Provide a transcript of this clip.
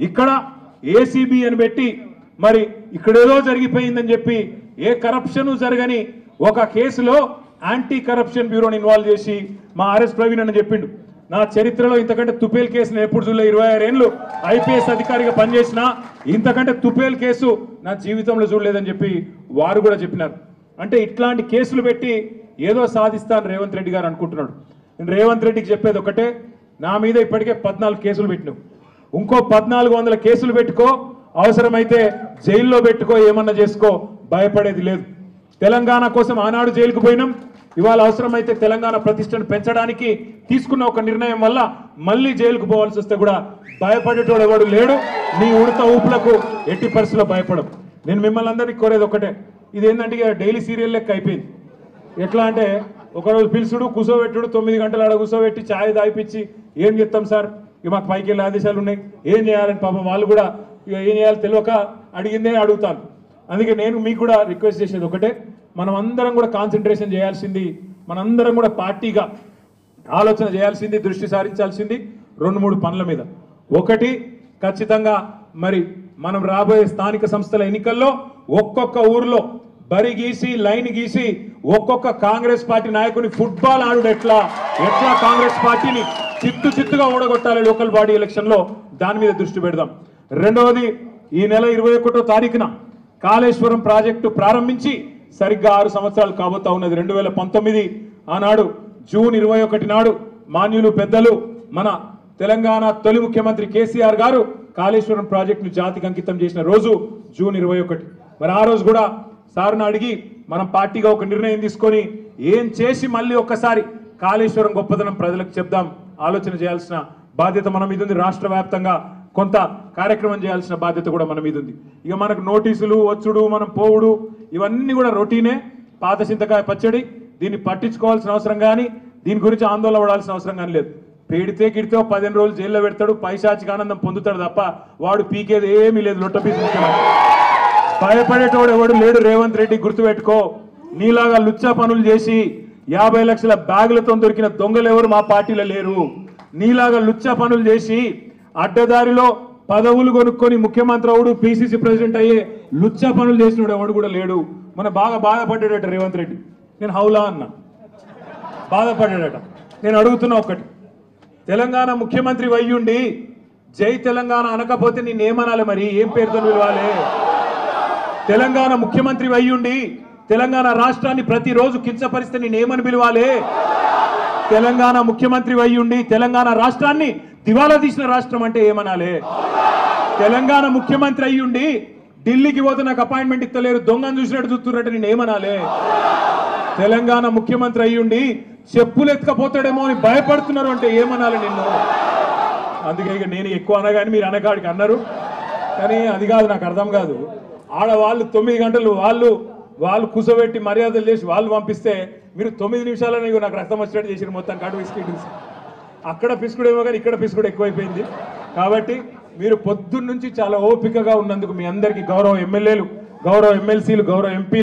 ఇక్కడ ఏసీబీ అని పెట్టి మరి ఇక్కడేదో జరిగిపోయిందని చెప్పి ఏ కరప్షన్ జరగని ఒక కేసులో యాంటీ కరప్షన్ బ్యూరోని ఇన్వాల్వ్ చేసి మా ఆర్ఎస్ ప్రవీణ్ అని చెప్పిండు, నా చరిత్రలో ఇంతకంటే తుపేల్ కేసు నేను ఎప్పుడు చూడలే, 26 ఏళ్ళు ఐపీఎస్ అధికారిగా పనిచేసిన ఇంతకంటే తుపేల్ కేసు నా జీవితంలో చూడలేదని చెప్పి వారు కూడా చెప్పినారు. అంటే ఇట్లాంటి కేసులు పెట్టి ఏదో సాధిస్తాను రేవంత్ రెడ్డి గారు అనుకుంటున్నాడు. నేను రేవంత్ రెడ్డికి చెప్పేది ఒకటే, నా మీద ఇప్పటికే 14 కేసులు పెట్టినావు, ఇంకో 1400 కేసులు పెట్టుకో, అవసరమైతే జైల్లో పెట్టుకో, ఏమన్నా చేసుకో, భయపడేది లేదు. తెలంగాణ కోసం ఆనాడు జైలుకు పోయినాం, ఇవాళ అవసరమైతే తెలంగాణ ప్రతిష్టను పెంచడానికి తీసుకున్న ఒక నిర్ణయం వల్ల మళ్ళీ జైలుకు పోవాల్సి వస్తే కూడా భయపడేటోడు ఎవడు లేడు. నీ ఉడత ఊపులకు ఎట్టి పరిస్థితుల్లో భయపడం. నేను మిమ్మల్ని అందరినీ కోరేది ఒకటే, ఇది ఏంటంటే డైలీ సీరియల్ లెక్క అయిపోయింది. ఎట్లా అంటే ఒకరోజు పిలుచుడు, కూర్చోబెట్టుడు, 9 గంటలు ఆడ కూర్చోబెట్టి ఛాయ్ దాయిపించి ఏం చెప్తాం సార్, ఇక మాకు పైకి వెళ్ళే ఆదేశాలు ఉన్నాయి, ఏం చేయాలని పాపం వాళ్ళు కూడా ఇక ఏం చేయాలో తెలియక అడిగిందే అడుగుతాను. అందుకే నేను మీకు కూడా రిక్వెస్ట్ చేసేది ఒకటే, మనం అందరం కూడా కాన్సన్ట్రేషన్ చేయాల్సింది, మనందరం కూడా పార్టీగా ఆలోచన చేయాల్సింది, దృష్టి సారించాల్సింది 2-3 పనుల మీద. ఒకటి, ఖచ్చితంగా మరి మనం రాబోయే స్థానిక సంస్థల ఎన్నికల్లో ఒక్కొక్క ఊర్లో బరి గీసి లైన్ గీసి ఒక్కొక్క కాంగ్రెస్ పార్టీ నాయకుని ఫుట్బాల్ ఆడు ఎట్లా కాంగ్రెస్ పార్టీని చిత్తుగా ఓడగొట్టాలి లోకల్ బాడీ ఎలక్షన్ లో, దాని మీద దృష్టి పెడదాం. రెండవది, ఈ నెల 21వ తారీఖున కాళేశ్వరం ప్రాజెక్టు ప్రారంభించి సరిగ్గా 6 సంవత్సరాలు కాబోతా ఉన్నది. 2019 ఆనాడు జూన్ 21 నాడు మాన్యులు పెద్దలు మన తెలంగాణ తొలి ముఖ్యమంత్రి కేసీఆర్ గారు కాళేశ్వరం ప్రాజెక్టును జాతికి అంకితం చేసిన రోజు జూన్ 21. మరి ఆ రోజు కూడా సార్ను అడిగి మనం పార్టీగా ఒక నిర్ణయం తీసుకొని ఏం చేసి మళ్ళీ ఒక్కసారి కాళేశ్వరం గొప్పదనం ప్రజలకు చెప్దాం, ఆలోచన చేయాల్సిన బాధ్యత మన మీద ఉంది. రాష్ట్ర వ్యాప్తంగా కొంత కార్యక్రమం చేయాల్సిన బాధ్యత కూడా మన మీద ఉంది. ఇక మనకు నోటీసులు వచ్చుడు, మనం పోవుడు, ఇవన్నీ కూడా రొటీనే, పాత చింతకాయ పచ్చడి. దీన్ని పట్టించుకోవాల్సిన అవసరం కానీ దీని గురించి ఆందోళన పడాల్సిన అవసరం కానీ లేదు. పెడితే గిడితే 15 రోజులు జైల్లో పెడతాడు, పైశాచిక ఆనందం పొందుతాడు తప్ప వాడు పీకేది ఏమీ లేదు. లొట్టపీసు భయపడేటోడు ఎవడు లేడు. రేవంత్ రెడ్డి గుర్తుపెట్టుకో, నీలాగా లుచ్చా పనులు చేసి 50 లక్షల బ్యాగులతో దొరికిన దొంగలు ఎవరు మా పార్టీలో లేరు. నీలాగా లుచ్చా పనులు చేసి అడ్డదారిలో పదవులు కొనుక్కొని ముఖ్యమంత్రి అవుడు, పిసిసి ప్రెసిడెంట్ అయ్యే లుచ్చా పనులు చేసినోడు ఎవడు కూడా లేడు. మన బాగా బాధపడ్డాడట రేవంత్ రెడ్డి. నేను హౌలా అన్నా, బాధపడ్డాడట. నేను అడుగుతున్నా ఒకటి, తెలంగాణ ముఖ్యమంత్రి అయ్యుండి జై తెలంగాణ అనకపోతే నేనేమనాలి? మరి ఏం పేరుతో పిలవాలి? తెలంగాణ ముఖ్యమంత్రి అయ్యుండి తెలంగాణ రాష్ట్రాన్ని ప్రతిరోజు కించపరిస్తే నేనేమని పిలవాలి? తెలంగాణ ముఖ్యమంత్రి అయ్యుండి తెలంగాణ రాష్ట్రాన్ని దివాలా తీసిన రాష్ట్రం అంటే ఏమనాలి? తెలంగాణ ముఖ్యమంత్రి అయ్యుండి ఢిల్లీకి పోతే నాకు అపాయింట్మెంట్ ఇస్తలేరు, దొంగను చూసినట్టు చూస్తున్నట్టు నేనేమనాలి? తెలంగాణ ముఖ్యమంత్రి అయ్యుండి చెప్పులు ఎత్తుకపోతాడేమో అని భయపడుతున్నారు అంటే ఏమనాలి నిన్ను? అందుకే ఇక నేను ఎక్కువ అనగాని మీరు అనగాడికి అన్నారు, కానీ అది కాదు, నాకు అర్థం కాదు. ఆడవాళ్ళు 9 గంటలు వాళ్ళు కూర్చోబెట్టి మర్యాదలు చేసి వాళ్ళు పంపిస్తే మీరు 9 నిమిషాలని నాకు రక్తం వచ్చినట్టు చేసి మొత్తం కడు బిస్కెట్ అక్కడ పిసుకుడేమో కానీ ఇక్కడ పిసుకుడు ఎక్కువైపోయింది. కాబట్టి మీరు పొద్దున్న నుంచి చాలా ఓపికగా ఉన్నందుకు మీ అందరికీ గౌరవ ఎమ్మెల్యేలు, గౌరవ ఎమ్మెల్సీలు, గౌరవ ఎంపీ